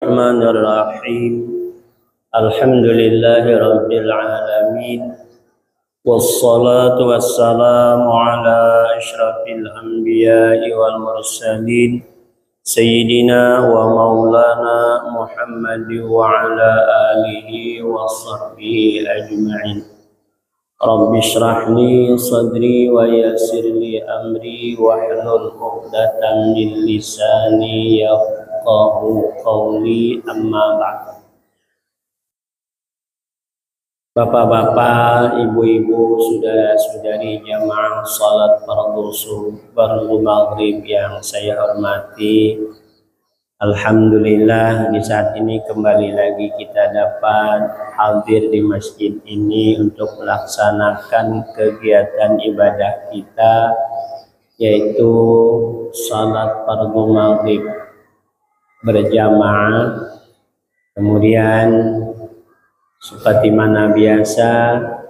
الرحمن الرحيم الحمد لله رب العالمين والصلاة والسلام على أشرف الأنبياء والمرسلين سيدنا ومولانا محمد وعلى آله وصحبه أجمعين. رب اشرح لي صدري ويسر لي أمري واحلل عقدة من لساني yafqahu qawli, amma ba'd. Bapak-bapak, ibu-ibu, saudara-saudari jamaah salat fardu maghrib yang saya hormati, alhamdulillah di saat ini kembali lagi kita dapat hadir di masjid ini untuk melaksanakan kegiatan ibadah kita, yaitu salat fardu maghrib berjamaah. Kemudian seperti mana biasa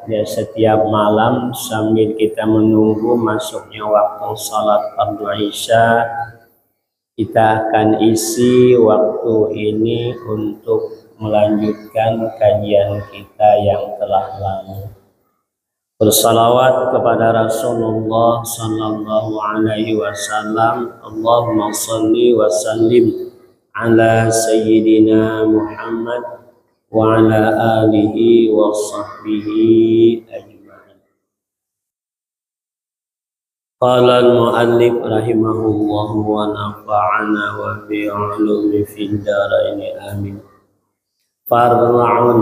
ya, setiap malam sambil kita menunggu masuknya waktu salat fardu isya, kita akan isi waktu ini untuk melanjutkan kajian kita yang telah lalu. Bersalawat kepada Rasulullah sallallahu alaihi wasallam. Allahumma shalli wa sallim ala sayyidina Muhammad wa ala alihi wa sahbihi ajma'in. Qala al-muallif rahimahullah wa nafa'ana wa bi 'ulumi fid dharain amin. Far'un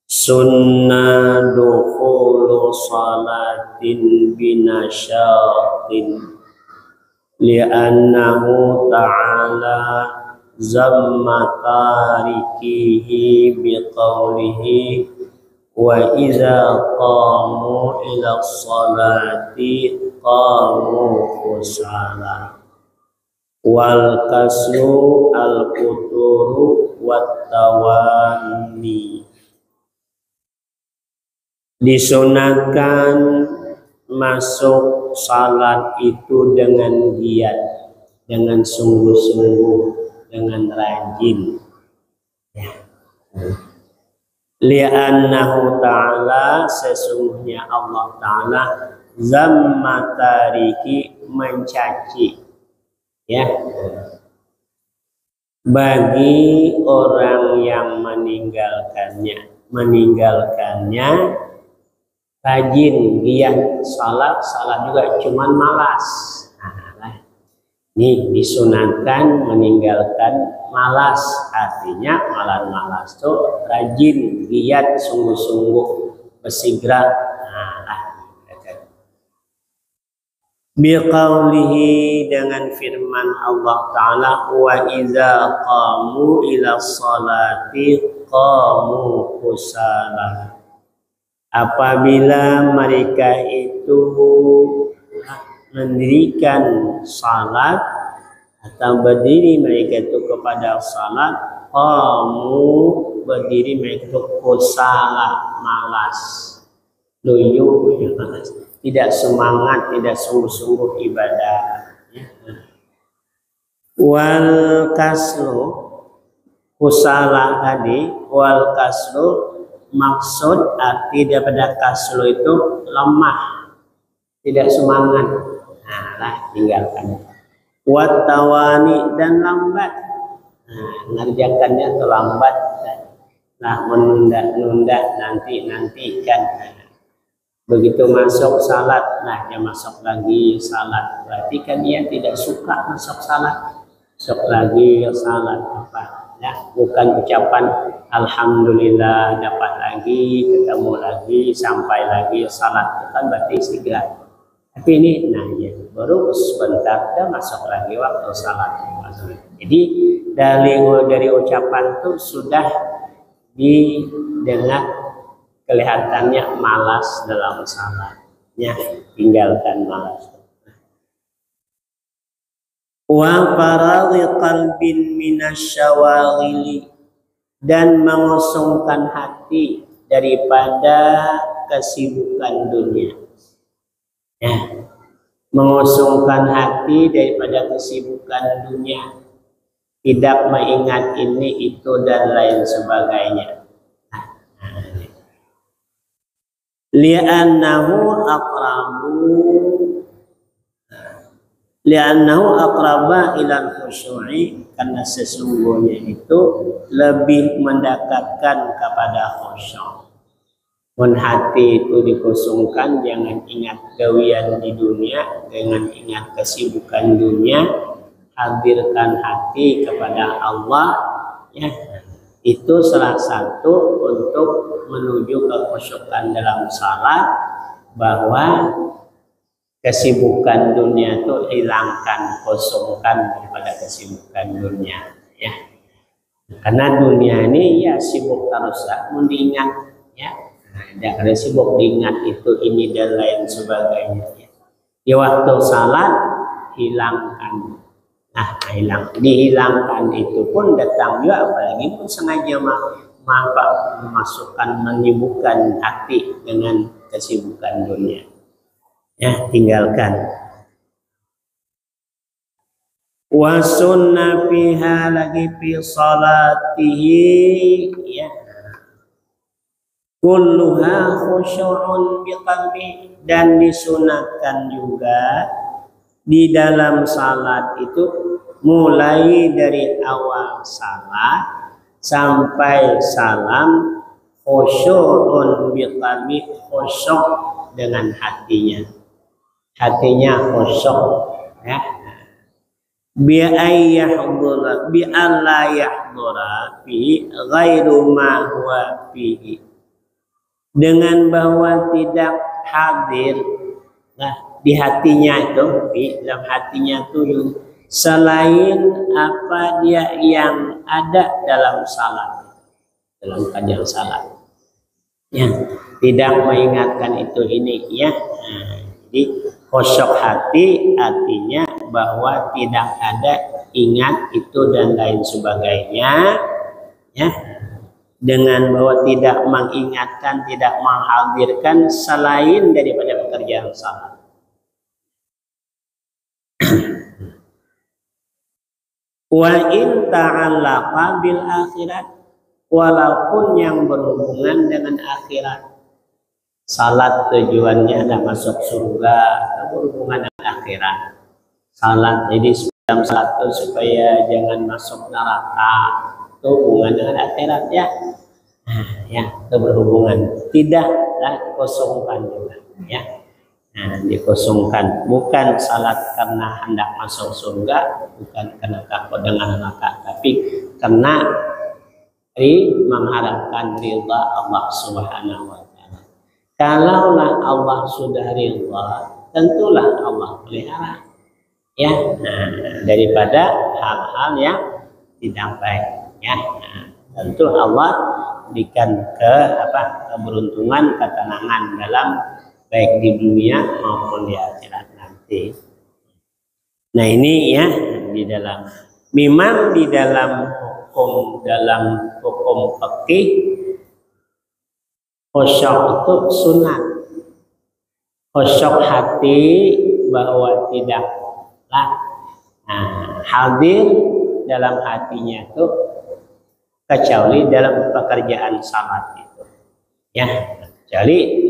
sunnah dukhulu salatin binasyatin li'annahu ta'ala zamma tarikihi biqawlihi wa iza qamu ila salati qamu kusala wal kaslu al kuturu wat tawani. Disunahkan masuk salat itu dengan giat, dengan sungguh-sungguh, dengan rajin. Li'annahu ta'ala, sesungguhnya Allah ta'ala, zamma tariki, mencaci, ya, bagi orang yang meninggalkannya rajin, giat salat juga cuman malas. Ini disunahkan meninggalkan malas, artinya malas tuh rajin, giat, sungguh-sungguh, bersegera. Biqaulihi, dengan firman Allah Ta'ala, wa iza qamu ila salati qamu kusala. Apabila mereka itu mendirikan salat atau berdiri mereka itu kepada salat, qamu, berdiri mereka itu kusala, malas, loyo, tidak semangat, tidak sungguh-sungguh ibadah. Wal kaslu, kusala tadi, wal kaslu, maksud arti daripada kaslu itu lemah, tidak semangat. Tinggalkan. Wat tawani, dan lambat. Ngerjakannya terlambat. Menunda-nunda, nantikan. Begitu masuk salat, dia masuk lagi salat. Berarti kan dia tidak suka masuk salat. Masuk lagi salat apa? Ya, bukan ucapan alhamdulillah dapat lagi, ketemu lagi, sampai lagi salat, kan berarti segera. Tapi ini baru sebentar dah masuk lagi waktu salat. Jadi dari ucapan itu sudah didengar kelihatannya malas dalam salatnya, tinggalkan malas. Wa faraghi qalbin minasyawaghili, dan mengosongkan hati daripada kesibukan dunia. Mengosongkan hati daripada kesibukan dunia. tidak mengingat ini itu dan lain sebagainya. Li'annahu aqraba ilal khusyu'i, karena sesungguhnya itu lebih mendekatkan kepada khusyuk. Mun hati itu dikosongkan, jangan ingat gawian di dunia, jangan ingat kesibukan dunia, hadirkan hati kepada Allah, ya. Itu salah satu untuk menuju ke khusyukan dalam salat, bahwa kesibukan dunia itu hilangkan, kosongkan daripada kesibukan dunia, ya. Karena dunia ini ya sibuk terus, mun diingat, ya. Ada sibuk diingat itu ini dan lain sebagainya, ya. Di waktu salat hilangkan. Nah, dihilangkan itu pun datang juga, apalagi pun sengaja memasukkan, menyibukkan hati dengan kesibukan dunia, ya, tinggalkan. Wa sunna fiha lagi fi salatihi, ya, kulluha khusyu'un biqalbi, dan disunatkan juga di dalam salat itu mulai dari awal salat sampai salam khusyu'un biqalbi, khusyuk dengan hatinya, khusyuk, ya. Bi alla yahdura fi ghairu ma huwa fihi, dengan bahwa tidak hadir, nah, di hatinya itu, di dalam hatinya itu selain apa dia yang ada dalam salat, dalam kajian salat, ya, tidak mengingatkan itu ini, ya. Nah, jadi khusyuk hati artinya bahwa tidak ada ingat itu dan lain sebagainya, ya, dengan bahwa tidak mengingatkan, tidak menghadirkan selain daripada pekerjaan salat. Wa in ta'allaqa bil akhirat, walaupun yang berhubungan dengan akhirat. Salat tujuannya ada masuk surga, berhubungan dengan akhirat. Salat jadi dalam salat itu supaya jangan masuk neraka, itu hubungan dengan akhirat, ya. Ya, itu berhubungan. Tidaklah kosongkan juga, ya. Nah, dikosongkan, bukan salat karena hendak masuk surga, bukan karena takut dengan neraka, tapi karena mengharapkan ridha Allah Subhanahu wa Ta'ala. Kalaulah Allah sudah ridha, tentulah Allah pelihara, ya. Nah, daripada hal-hal yang tidak baik, ya. Nah, tentu Allah berikan keberuntungan, ketenangan dalam baik di dunia maupun di akhirat nanti. Nah, ini, ya, di dalam, memang di dalam hukum fikih khusyuk itu sunat, khusyuk hati bahwa tidaklah hadir dalam hatinya itu kecuali dalam pekerjaan salat itu, ya, kecuali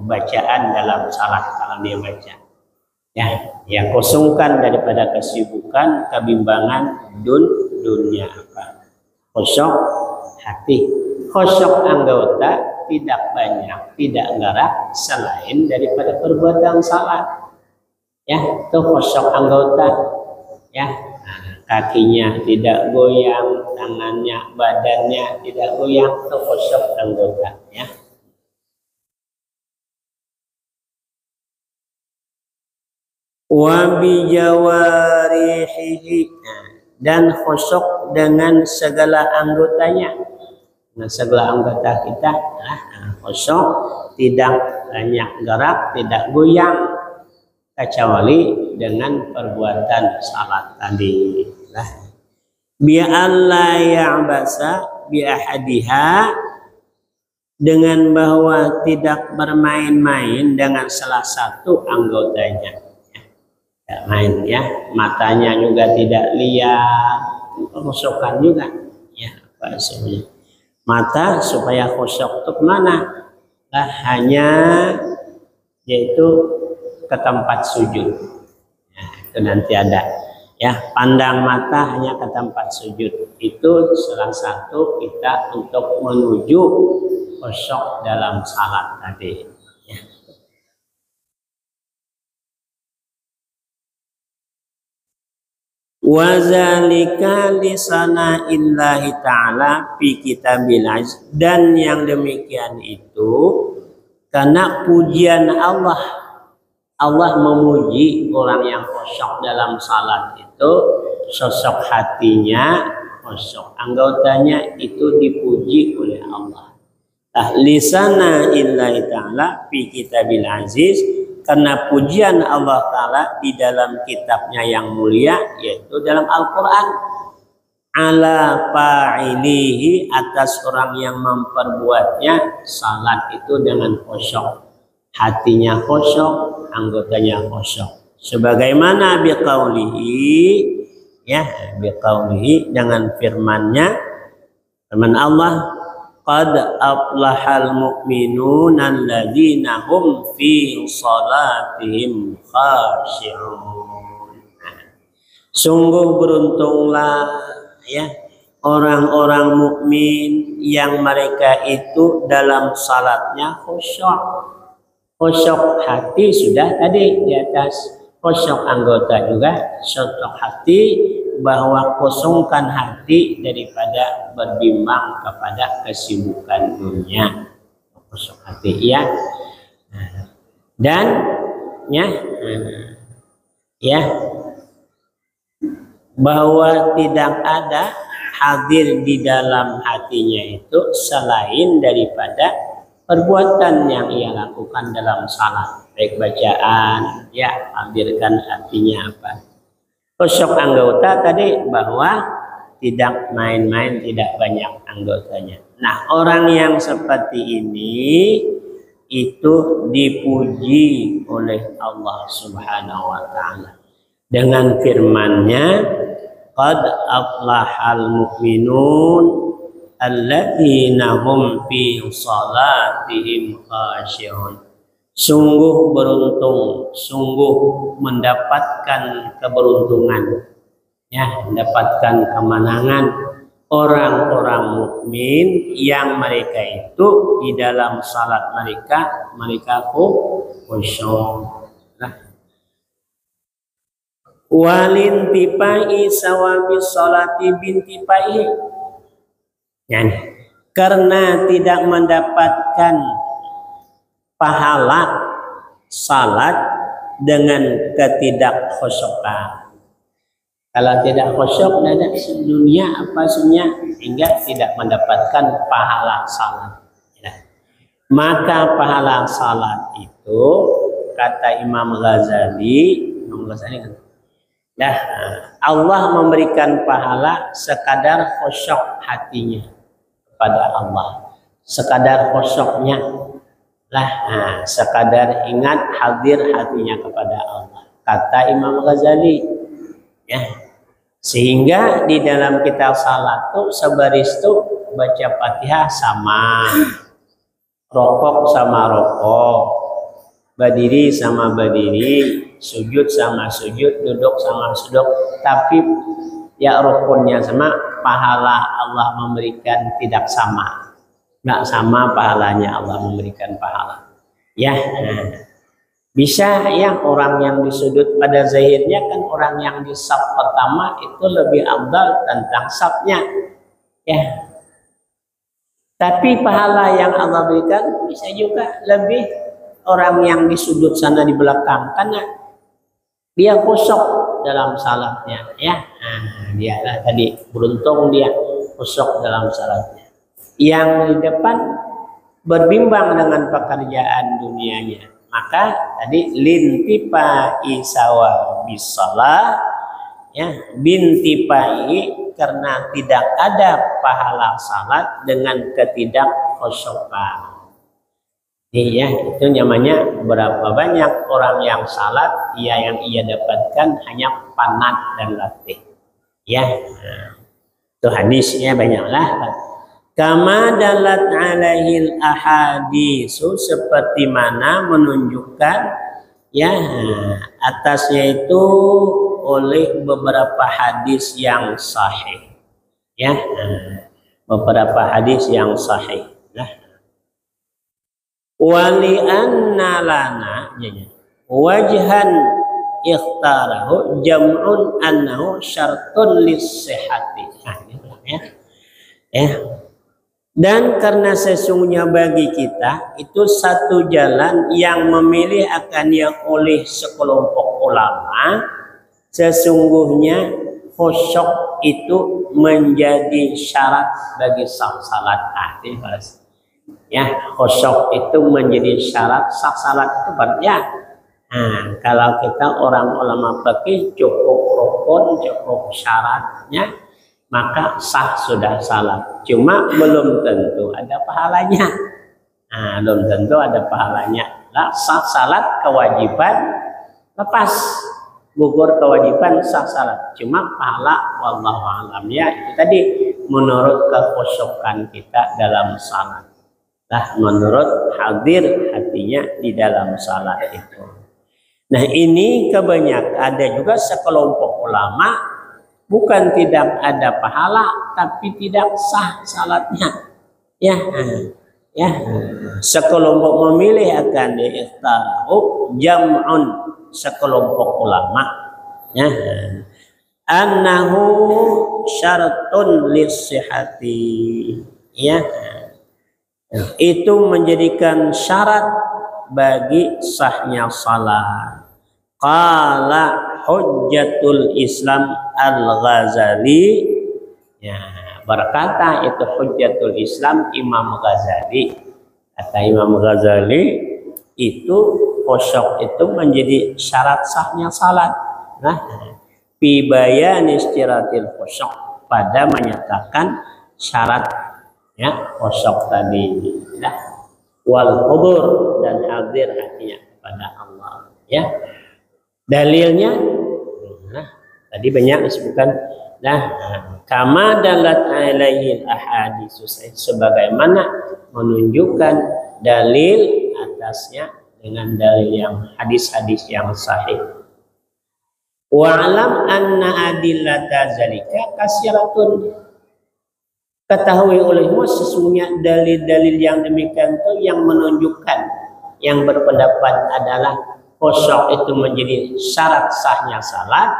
bacaan dalam salat kalau dia baca, ya, yang kosongkan daripada kesibukan, kebimbangan dunia, apa, khusyuk hati, khusyuk anggota tidak banyak, tidak gerak selain daripada perbuatan salat, ya, itu khusyuk anggota, ya. Kakinya tidak goyang, tangannya, badannya tidak goyang, itu khusyuk anggota, ya. Wa bi jawarihi, dan khusyuk dengan segala anggotanya. Nah, segala anggota kita khusyuk, tidak banyak gerak, tidak goyang, kecuali dengan perbuatan salat tadi. Bi alla ya'basa bi ahadiha, dengan bahwa tidak bermain-main dengan salah satu anggotanya. Tidak main, ya, matanya juga tidak liar, khusyukan juga. Ya, apa sebenarnya? Mata supaya khusyuk itu kemana? Nah, hanya yaitu ke tempat sujud. Nah, itu nanti ada. Ya, pandang mata hanya ke tempat sujud. Itu salah satu kita untuk menuju khusyuk dalam salat tadi. Ya. Wazalika lisana illahi ta'ala fi kitabil aziz. Dan yang demikian itu karena pujian Allah. Allah memuji orang yang khusyuk dalam salat itu, sosok hatinya khusyuk, anggotanya itu dipuji oleh Allah. Lisana illahi ta'ala fi kitabil aziz, karena pujian Allah Ta'ala di dalam kitabnya yang mulia, yaitu dalam Al-Quran. Ala fa'ilihi, atas orang yang memperbuatnya salat itu dengan khusyuk, hatinya khusyuk, anggotanya khusyuk. Sebagaimana biqaulihi, ya, biqaulihi, dengan firman-Nya, firman Allah, qad aflahal mu'minun alladzina hum fi salatihim khashi'un. Sungguh beruntunglah ya orang-orang mukmin yang mereka itu dalam salatnya khusyuk. Khusyuk hati sudah tadi di atas, khusyuk anggota juga, khusyuk hati, bahwa kosongkan hati daripada berbimbang kepada kesibukan dunia. Khusyuk hati ya. Dan ya bahwa tidak ada hadir di dalam hatinya itu selain daripada perbuatan yang ia lakukan dalam salat, baik bacaan, ya, hadirkan hatinya apa. Khusyuk anggota tadi bahwa tidak main-main, tidak banyak anggotanya. Nah, orang yang seperti ini itu dipuji oleh Allah Subhanahu wa Ta'ala dengan firman-Nya, qad aflahal mu'minun alladzina hum fi salatihim khashi'un. Sungguh beruntung, sungguh mendapatkan keberuntungan, ya, mendapatkan kemenangan orang-orang mukmin yang mereka itu di dalam salat mereka khusyuk. Walin tipai sawabi salati bintipai, yani, karena tidak mendapatkan pahala salat dengan ketidakkhusyukan. Kalau tidak khusyuk ada dunia apa semuanya, hingga tidak mendapatkan pahala salat. Ya. Maka pahala salat itu kata Imam Ghazali, nah, Allah memberikan pahala sekadar khusyuk hatinya kepada Allah, sekadar khusyuknya lah, sekadar ingat hadir hatinya kepada Allah, kata Imam Ghazali, ya. Sehingga di dalam kitab salat tuh sebaris tuh baca Fatihah sama rokok sama rokok, berdiri sama berdiri, sujud sama sujud, duduk sama sujud, tapi ya rukunnya sama, pahala Allah memberikan tidak sama. Nggak sama pahalanya Allah memberikan pahala. Ya, bisa ya orang yang di sudut pada zahirnya kan orang yang di saf pertama itu lebih afdal tentang safnya. Ya. Tapi pahala yang Allah berikan bisa juga lebih orang yang di sudut sana di belakang karena dia khusyuk dalam salatnya, ya. Dia lah tadi beruntung dia khusyuk dalam salatnya. Yang di depan berbimbang dengan pekerjaan dunianya, maka tadi lintipa isawa bisalah, ya, bintipai, karena tidak ada pahala salat dengan ketidakkhusyukan. Iya, itu namanya berapa banyak orang yang salat, yang ia dapatkan hanya panat dan latih. Ya, Itu hadisnya banyaklah. Kama dalat alaihil ahadisu, seperti mana menunjukkan ya atasnya itu oleh beberapa hadis yang sahih. Ya, beberapa hadis yang sahih. Nah, wali anna lana wajhan ikhtarahu jam'un annahu syartun lis-sihhati. Nah, ya. Ya. Dan karena sesungguhnya bagi kita itu satu jalan yang memilih akan yang oleh sekelompok ulama, sesungguhnya khusyuk itu menjadi syarat bagi sah salat. Ya, khusyuk itu menjadi syarat sah salat itu berarti. Nah, kalau kita orang ulama fikih cukup rukun, cukup syaratnya, maka sah sudah salat. Cuma belum tentu ada pahalanya. Nah, belum tentu ada pahalanya. Lah, sah salat kewajiban lepas gugur kewajiban sah salat. Cuma pahala wallahu alam ya itu tadi menurut kekhusyukan kita dalam salat. Lah, menurut hadir hatinya di dalam salat itu. Nah, ini kebanyakan ada juga sekelompok ulama bukan tidak ada pahala, tapi tidak sah salatnya. Ya, ya. Sekelompok memilih akan diikhtaru jam'un, sekelompok ulama. Ya, annahu syaratun lis-sihhati. Ya, itu menjadikan syarat bagi sahnya salat. Qala Hujjatul Islam Al-Ghazali, ya, berkata itu Hujjatul Islam Imam Ghazali. Kata Imam Ghazali itu khusyuk itu menjadi syarat sahnya salat. Nah, fi bayan istiratil khusyuk, pada menyatakan syarat ya khusyuk tadi. Nah, wal hudur, dan hadir hatinya kepada Allah. Ya, dalilnya tadi banyak disebutkan. Nah, kama dalat alaihi ahadits, sebagaimana menunjukkan dalil atasnya dengan dalil yang hadis-hadis yang sahih. Wa alam anna adillata zalika kasiratun, ketahui olehmu sesungguhnya dalil-dalil yang demikian itu yang menunjukkan, yang berpendapat adalah khusyuk itu menjadi syarat sahnya salat.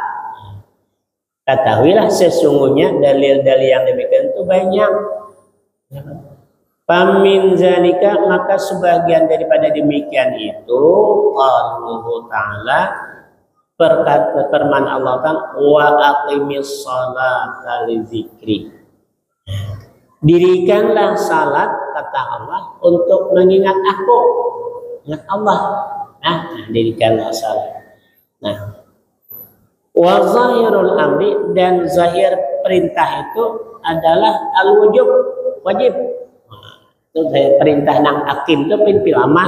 Ketahuilah sesungguhnya dalil-dalil yang demikian itu banyak. Pamin zalika, maka sebagian daripada demikian itu Allah Ta'ala, berkata firman Allah Ta'ala, wa aqimis salata li dzikri, dirikanlah salat kata Allah untuk mengingat aku, ingat Allah. Nah, dirikanlah salat. Nah, wa zahirul amri, dan zahir perintah itu adalah al-wujub, wajib. Itu perintah nang akim itu perintah lama,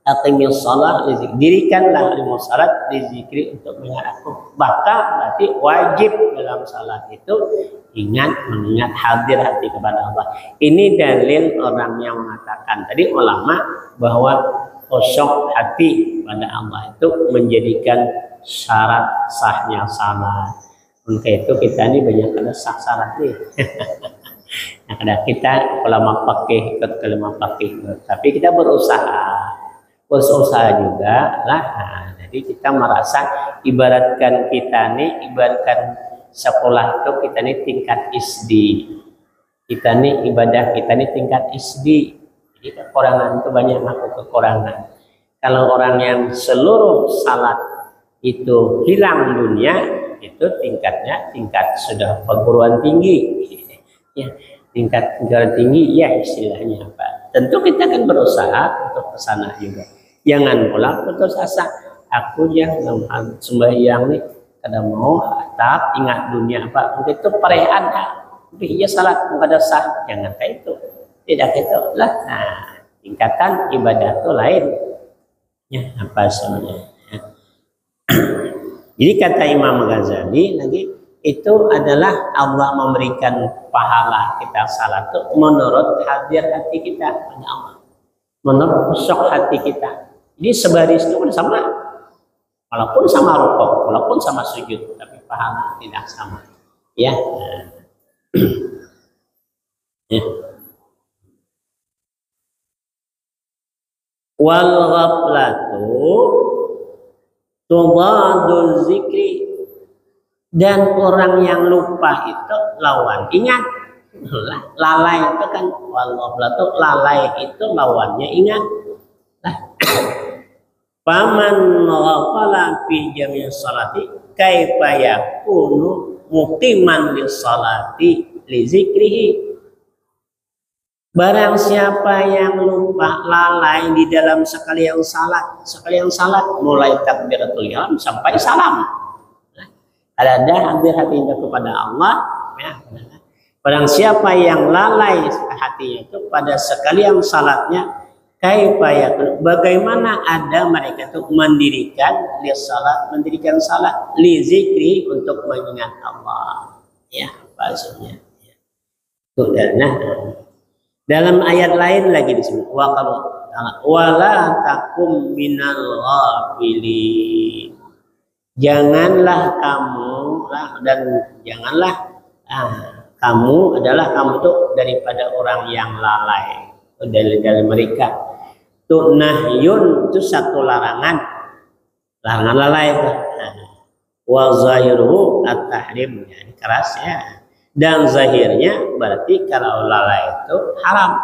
aqimis shalah, dirikanlah limus salat dizikri, untuk mengingat aku. Maka berarti wajib dalam salat itu mengingat hadir hati kepada Allah. Ini dalil orang yang mengatakan tadi ulama bahwa khusyuk hati pada Allah itu menjadikan syarat sahnya salat. Untuk itu kita ini banyak kena sah salat nih. Nah, kadang kita ulama fikih ikut kelima fikih, tapi kita berusaha juga lah. Nah, jadi kita merasa ibaratkan kita nih, ibaratkan sekolah itu kita nih tingkat SD, kita nih ibadah kita nih tingkat SD. Jadi kekurangan itu banyak, aku kekurangan. Kalau orang yang seluruh salat itu hilang dunia, itu tingkatnya tingkat sudah perguruan tinggi. Ya, tingkat perguruan tinggi ya istilahnya apa? Tentu kita akan berusaha untuk ke sana juga. Jangan pula putus asa. Aku yang sembahyang nih kada mau tetap ingat dunia apa? Itu perehan, tapi iya salat kada sah. Jangan kayak itu. Tidak itu lah. Nah, tingkatan ibadah itu lain. Ya, apa sebenarnya? Ya. Jadi kata Imam Ghazali lagi, itu adalah Allah memberikan pahala kita salat itu menurut hadir hati kita pada Allah, menurut khusyuk hati kita. Jadi sebaris itu sama, walaupun sama rukuk, walaupun sama sujud, tapi pahala tidak sama. Ya. Ya. Wal ghaflatu tubadul zikri, dan orang yang lupa itu lawan ingat. Lalai itu kan, wal ghaflatu, lalai itu lawannya ingat. Paman ghafala fi jami' salati kaifa yakunu muqiman lis salati li zikrihi. Barang siapa yang lupa, lalai di dalam sekalian salat mulai takbiratul ihram sampai salam. Ada hadir hatinya kepada Allah, ya. Barang siapa yang lalai hatinya itu pada sekalian salatnya, bagaimana ada mereka itu mendirikan salat li zikri, untuk mengingat Allah. Ya, maksudnya. Nah, dalam ayat lain lagi disebut wala takum minal ghafilin. Janganlah kamu kamu tuh daripada orang yang lalai. Dari mereka tuh nahyun itu satu larangan lalai. Wa zahiruhu at-tahrim, keras ya. Dan zahirnya berarti kalau lalai itu haram.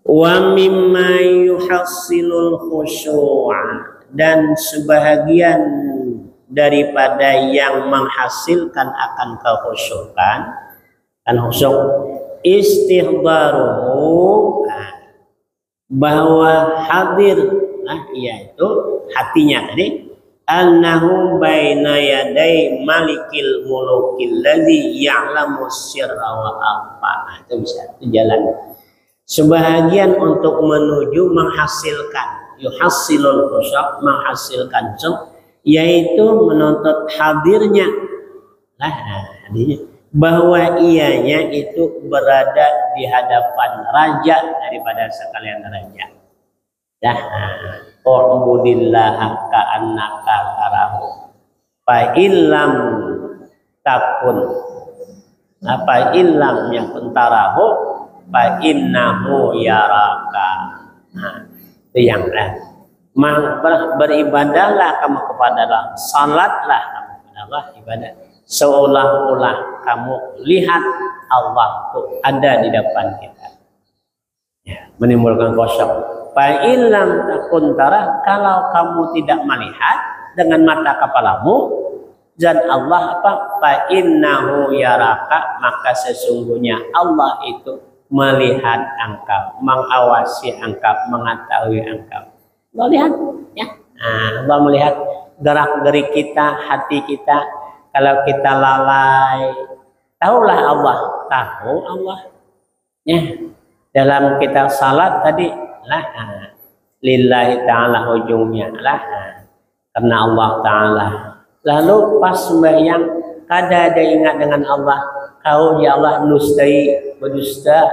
Wa mimma yuhassilul khusyu', dan sebahagian daripada yang menghasilkan akan kekhusyukan, kan khusyuk istighbaruhu, bahwa hadir, yaitu hatinya tadi, annahu baina yaday malikil mulukil ladzi ya'lamu sirra wa akhfa. Itu bisa, itu jalan. Sebahagian untuk menuju menghasilkan, yuhassilul khusyuk, menghasilkan khusyuk, yaitu menuntut hadirnya, bahwa ianya itu berada di hadapan raja daripada sekalian raja. U'budillaha ka'annaka tarahu fa illam takun apa illam yakun tarahu fa innahu yaraka. Itu yang beribadahlah kamu kepada Allah, salatlah kamu kepada Allah, ibadah seolah-olah kamu lihat Allah tuh ada di depan kita, ya, menimbulkan khusyuk. Fa illam takun tara, kalau kamu tidak melihat dengan mata kepalamu dan Allah apa? Fa innahu yaraka, maka sesungguhnya Allah itu melihat engkau, mengawasi engkau, mengetahui engkau. Allah lihat, ya. Allah melihat gerak-gerik kita, hati kita. Kalau kita lalai, tahulah Allah, tahu Allah. Ya, dalam kita salat tadi lillahi ta'ala ujungnya karena Allah ta'ala. Lalu pas sembahyang kada ada ingat dengan Allah, kau ya Allah nustai berdusta.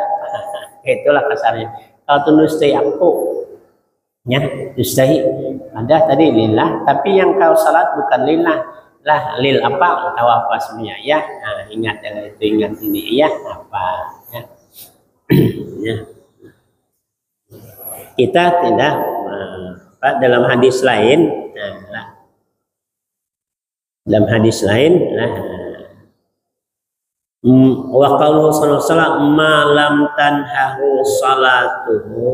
Itulah kasarnya. Kau tuh nustai aku, ya nustai. Ada tadi lillah, tapi yang kau salat bukan lillah. Lil apa atau apa sebenarnya, ya. Ingat dengan itu, ingat ini, ya apa, ya. Ya. Kita tidak dalam hadis lain, dalam hadis lain, wa qalu sallallahu ma lam tanhahu salatuhu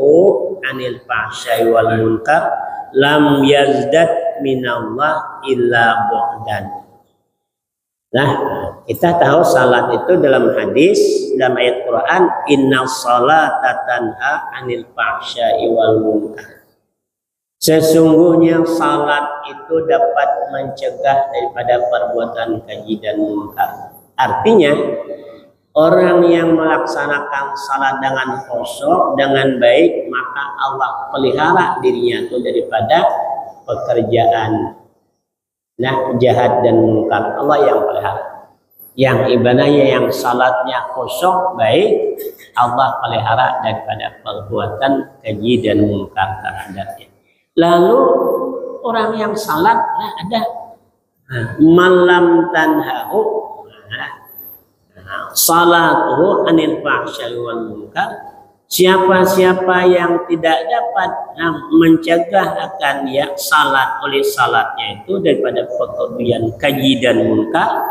anil fahsya'i wal munkar lam yazdad minallah illa bu'dan. Nah, kita tahu salat itu dalam hadis, dalam ayat Quran, inna salata tanha anil fahsya'i wal munkar. Sesungguhnya salat itu dapat mencegah daripada perbuatan keji dan munkar. Artinya Orang yang melaksanakan salat dengan khusyuk, dengan baik, maka Allah pelihara dirinya itu daripada pekerjaan jahat dan munkar. Allah yang pelihara. Yang ibadahnya, yang salatnya khusyuk baik, Allah pelihara daripada perbuatan keji dan munkar terhadapnya. Lalu orang yang salat ada malam tanhahu salatuhu anil fahsya'i wal munkar. Siapa-siapa yang tidak dapat mencegah akan dia salat oleh salatnya itu daripada perbuatan keji dan munkar,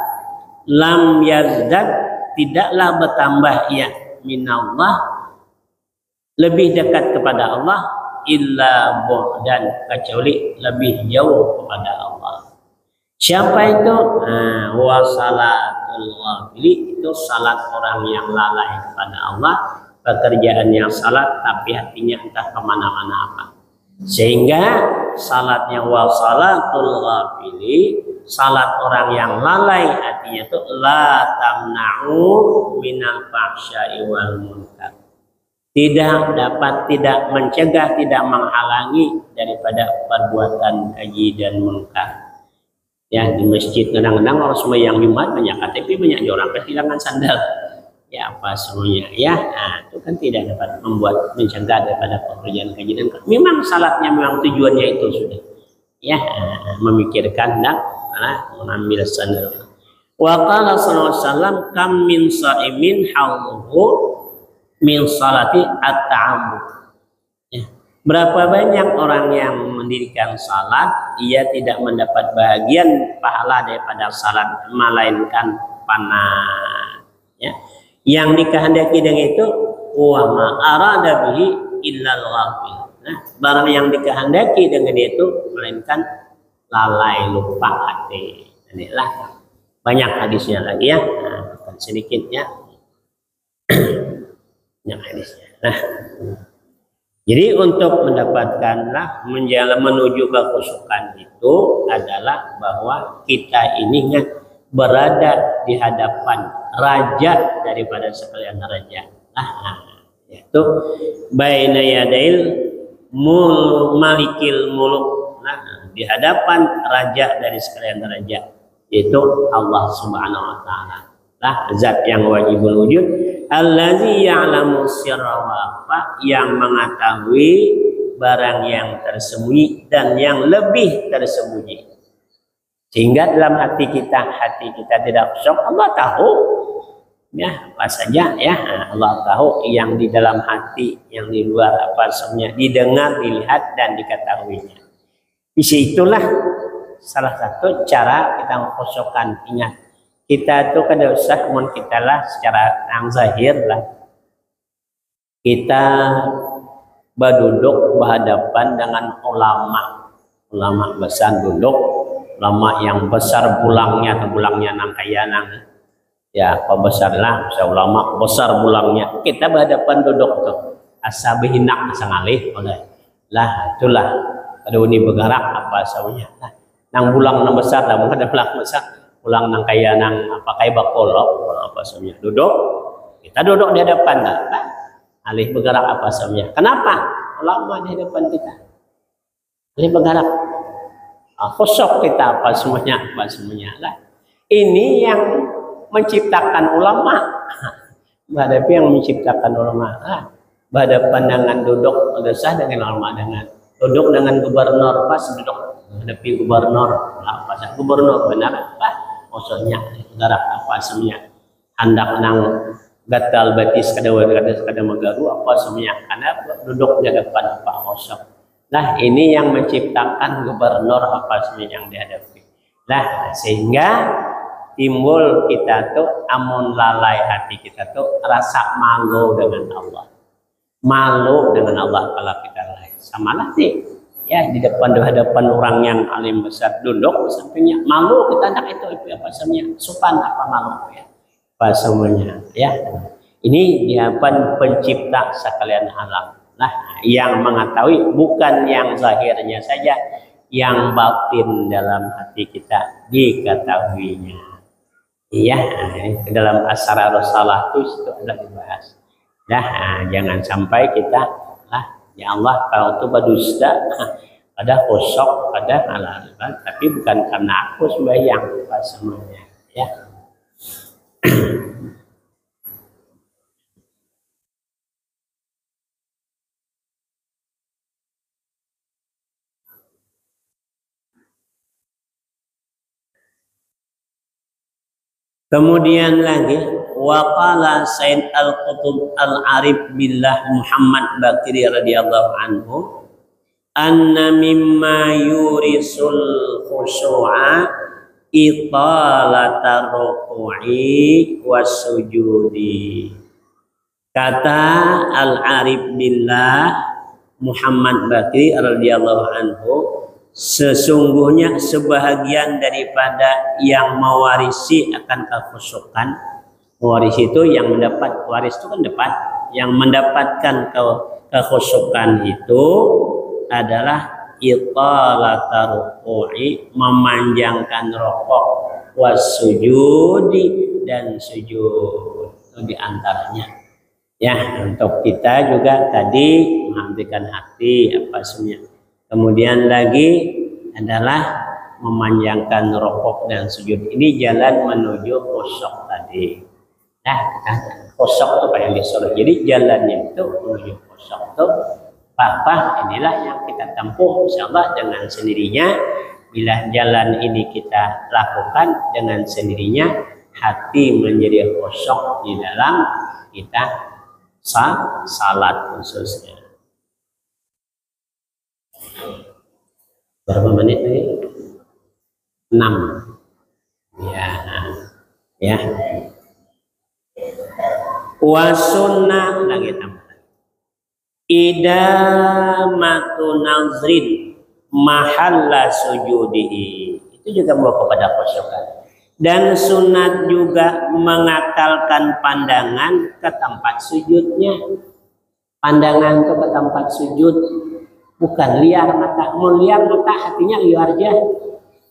lam yazdad, tidaklah bertambah ia minallah, lebih dekat kepada Allah, illa bu'dan, kecuali lebih jauh kepada Allah. Siapa itu? Wa salatul ghafili, itu salat orang yang lalai kepada Allah, pekerjaannya salat tapi hatinya entah kemana-mana apa. Sehingga salatnya wa salatul ghafili, salat orang yang lalai hatinya itu la tamna'u minal fahsya'i wal munkar, tidak mencegah, tidak menghalangi daripada perbuatan keji dan munkar. Ya, di masjid kadang-kadang orang semua yang Jumat banyak KTP, banyak orang kehilangan sandal, ya apa semuanya, ya. Nah, itu kan tidak dapat mencegah daripada pekerjaan keji dan munkar. Memang salatnya memang tujuannya itu sudah, ya, memikirkan dan mengambil sandal. Wa qala sallallahu alaihi wasallam kam min sha'imin hawluhu min salati at-ta'ammud. Berapa banyak orang yang mendirikan salat, ia tidak mendapat bahagian pahala daripada salat, melainkan panah. Ya. Yang dikehendaki dengan itu, wa ma arada bihi illal ghafil. Nah, barang yang dikehendaki dengan itu, melainkan lalai, lupa hati. Inilah banyak hadisnya lagi ya. Nah, sedikit ya. Banyak hadisnya. Nah, jadi untuk mendapatkanlah menuju kekhusyukan itu adalah bahwa kita ini berada di hadapan raja daripada sekalian raja. Yaitu baina yadail malikil muluk. Di hadapan raja dari sekalian raja, yaitu Allah Subhanahu wa taala. Zat yang wajibul wujud, allazi ya'lamu sirra wa akhfa, yang mengetahui barang yang tersembunyi dan yang lebih tersembunyi. Sehingga dalam hati kita tidak khusyuk, Allah tahu ya apa saja ya. Allah tahu yang di dalam hati, yang di luar apa semuanya, didengar, dilihat dan diketahuinya. Disitulah salah satu cara kita mengkhusyukkan. Ingat, kita itu kada usah kemudian kita lah secara yang zahir lah kita berduduk berhadapan dengan ulama besar, duduk ulama yang besar bulangnya nang kaya nang ya pembesar lah, ulama besar bulangnya, kita berhadapan duduk tuh asa behinak asa ngalih oleh lah itulah ada ini bergerak apa saunya lah nang bulang nang besar lah mungkin ada bulang besar pulang nang kaya nang apa kayak bakolok apa semuanya duduk, kita duduk di hadapan lah alih bergerak apa semuanya. Kenapa? Ulama di hadapan kita alih bergerak, khusyuk kita apa semuanya lah. Ini yang menciptakan ulama, berhadapan yang menciptakan ulama lah. Berhadapan dengan duduk sah dengan ulama, dengan duduk dengan gubernur pas duduk hadapi gubernur apa sah gubernur benar apa maksudnya garak apa semuanya hendak nang gatal batis kada magaru apa semuanya karena duduk di depan Pak Kosok. Nah, ini yang menciptakan gubernur apa semuanya yang dihadapi. Nah, sehingga timbul kita tuh amun lalai hati kita tuh rasa malu dengan Allah. Malu dengan Allah kalau kita lalai. Samalah sih. Ya, di hadapan orang yang alim besar duduk sampingnya malu kita hendak itu apa semuanya sopan apa malu ya apa semuanya ya. Ini di hadapan pencipta sekalian alam. Nah, yang mengetahui bukan yang zahirnya saja, yang batin dalam hati kita diketahuinya. Iya, dalam asrar salah itu sudah dibahas. Nah, jangan sampai kita ya Allah kalau itu berdusta ada kosok, ada halal, tapi bukan karena aku sembahyang semuanya, ya. Kemudian lagi waqala Said Al-Qutub Al-Arif billah Muhammad Bakri radhiyallahu anhu anna mimma yurisul khusyu'a italata ruku'i wasujudi. Kata Al-Arif billah Muhammad Bakri radhiyallahu anhu, sesungguhnya sebahagian daripada yang mewarisi akan kekhusyukan, mewarisi itu yang mendapat, waris itu kan dapat, yang mendapatkan kekhusyukan itu adalah italata ruku'i, memanjangkan rokok, wasujudi, dan sujud. Itu diantaranya. Ya, untuk kita juga tadi menghadirkan hati apa semuanya. Kemudian lagi adalah memanjangkan rokok dan sujud. Ini jalan menuju khusyuk tadi. Nah, khusyuk itu apa yang disuruh. Jadi jalannya itu menuju khusyuk itu apa? Inilah yang kita tempuh insyaallah dengan sendirinya. Bila jalan ini kita lakukan dengan sendirinya, hati menjadi khusyuk di dalam kita salat khususnya. Berapa menit lagi? 6. Ya. Wa sunnah lagi tambah. Idamatu nazrin mahalla sujudihi. Itu juga membawa kepada khusyukan. Dan sunat juga mengakalkan pandangan ke tempat sujudnya. Pandangan itu ke tempat sujud. Bukan liar mata, mau liar mata hatinya liar aja,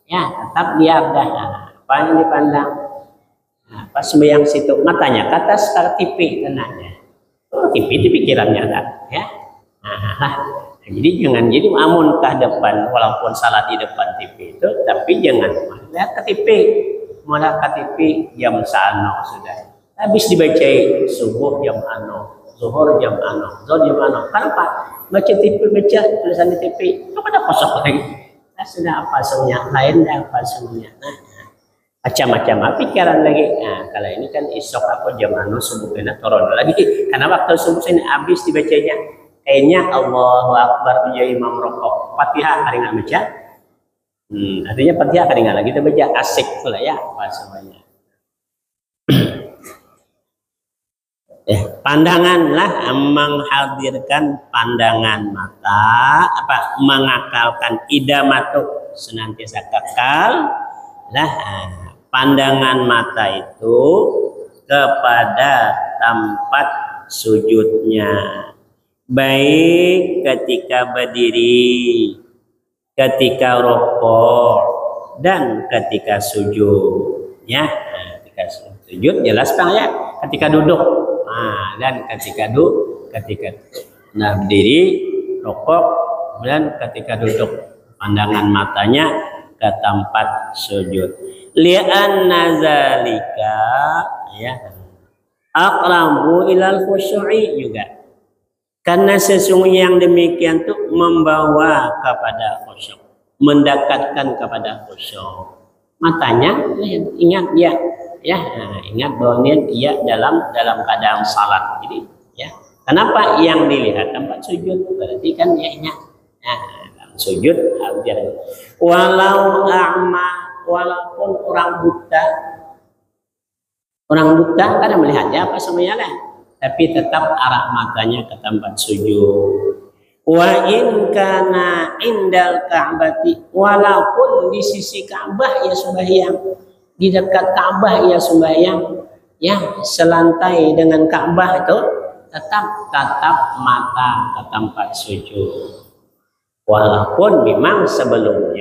ya tetap liar dah. Apa yang dipandang? Pas sembahyang situ matanya ke atas ke TV tenanya. TV itu pikirannya dah, ya. Jadi jangan jadi amun ke depan, walaupun salat di depan TV itu, tapi jangan lihat ke TV, malah ke TV jam sano sudah. Habis dibaca subuh jam ano, zuhur jam ano, zuhur jam ano. Kenapa? Baca TV, baca tulisan di TV, itu pada kosong lagi. Nah, sudah apa semuanya, lain dah apa semuanya. Nah, macam-macam pikiran lagi. Nah, kalau ini kan isok aku jam anu subuh kena turun lagi. Karena waktu subuh ini habis dibacanya, kayaknya Allahu Akbar menjadi imam rokok. Fatihah hari nggak baca. Artinya Fatihah hari nggak lagi kita baca, asik pula ya apa semuanya. Pandanganlah menghadirkan pandangan mata, mengakalkan idamatu senantiasa kekal lah pandangan mata itu kepada tempat sujudnya, baik ketika berdiri, ketika rukuk, dan ketika sujud. Ya, ketika sujud jelas Bang ya, ketika duduk. Dan ketika berdiri, rukuk, dan ketika duduk, pandangan matanya ke tempat sujud. Li'anna zalika ya aqrabu ilal khusyu'i juga. Karena sesungguhnya yang demikian itu membawa kepada khusyuk, mendekatkan kepada khusyuk. Matanya ingat dia. Ya, ingat bahwa dia dalam keadaan salat. Jadi, ya, kenapa yang dilihat tempat sujud? Berarti kan dia ingat. Dalam sujud hadir. Walau a'ma, walaupun orang buta kan melihatnya apa semuanya lah. Tapi tetap arah matanya ke tempat sujud. Wa in kana indal ka'bati, walaupun di sisi Ka'bah ya sembahyang. Di dekat Ka'bah ya sembahyang, ya selantai dengan Ka'bah itu tetap mata ke tempat sujud. Walaupun memang sebelum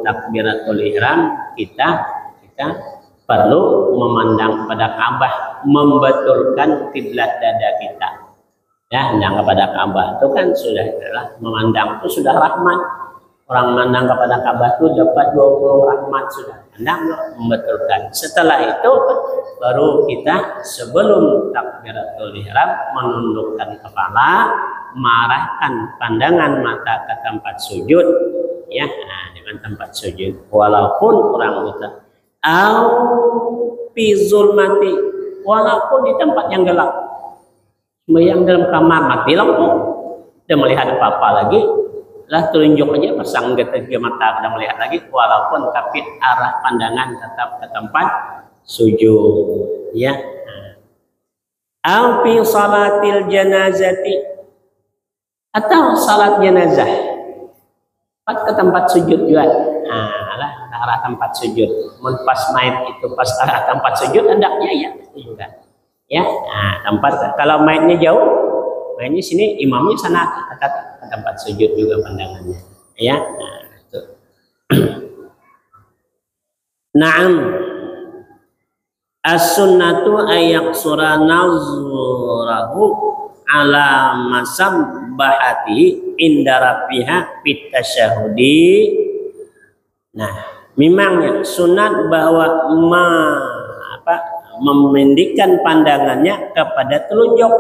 takbiratul ihram kita perlu memandang kepada Ka'bah, membetulkan kiblat dada kita. Ya, memandang kepada Ka'bah itu kan sudah adalah memandang itu sudah rahmat. Orang memandang kepada Ka'bah itu dapat 20 rahmat sudah. Memandang membetulkan. Setelah itu baru kita sebelum takbiratul ihram menundukkan kepala, mengarahkan pandangan mata ke tempat sujud, ya, dengan tempat sujud. Walaupun orang buta, fi zulmati, walaupun di tempat yang gelap, yang dalam kamar mati lampu, tidak melihat apa-apa lagi, lah tunjuk aja pasang tiga mata tidak melihat lagi, walaupun tapi arah pandangan tetap ke tempat sujud, ya. Au fi salatil janazati, atau salat jenazah ke tempat sujud juga. Lah arah tempat sujud. Pas mayat itu pas arah tempat sujud hendaknya ya juga. Ya, tempat kalau mayatnya jauh, mayatnya sini, imamnya sana ke tempat sujud juga pandangannya. Ya. Itu. Naam. As-sunnatu ayaksura nazrahu ala masabbahati inda rabbiha fit tasyahudi. Nah, memangnya sunat bahwa memendikkan pandangannya kepada telunjuk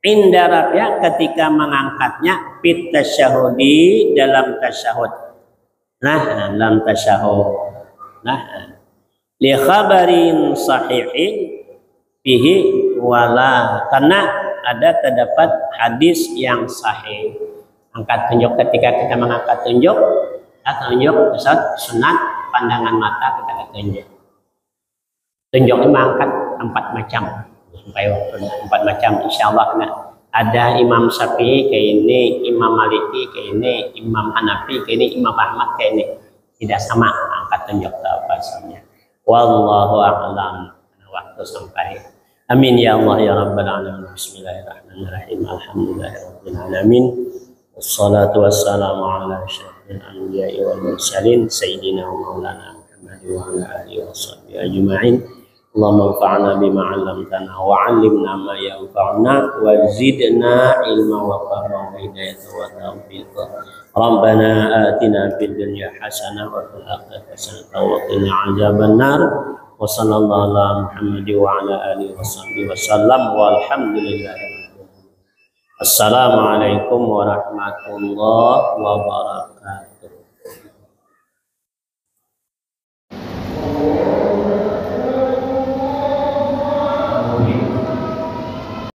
inda rabbiha ketika mengangkatnya fit tasyahudi dalam tasyahud. Nah, dalam tasyahud. Nah, li khabarin sahihin fihi wala, karena ada terdapat hadis yang sahih. Angkat tunjuk ketika kita mengangkat tunjuk, tunjuk sunat pandangan mata kita tunjuk. Tunjuk ini mengangkat 4 macam sampai waktu 4 macam insyaallah. Nah, ada Imam Syafi'i kayak ini, Imam Maliki kayak ini, Imam Hanafi kayak ini, Imam Ahmad kayak ini. Tidak sama angkat tunjuk bahasanya. Wallahu a'lam. Waktu sampai. Amin ya Allah ya Rabbal alamin. Bismillahirrahmanirrahim. Alhamdulillahirabbil alamin. Wassalatu wassalamu ala asyrafil anbiya'i wal mursalin sayyidina wa maulana Muhammad wa ala alihi washabbihi ajma'in. Allahumma anfa'na bima 'allamtana wa 'allimna ma yanfa'una wa zidna ilma wa fahma wa hidayatan wa tawfiqa. Rabbana atina fid dunya hasanah wa fil akhirati hasanah wa qina 'adzabannar. Wa sallallahu ala Muhammad wa ala alihi washabbihi wasallam walhamdulillahi. Assalamualaikum warahmatullahi wabarakatuh.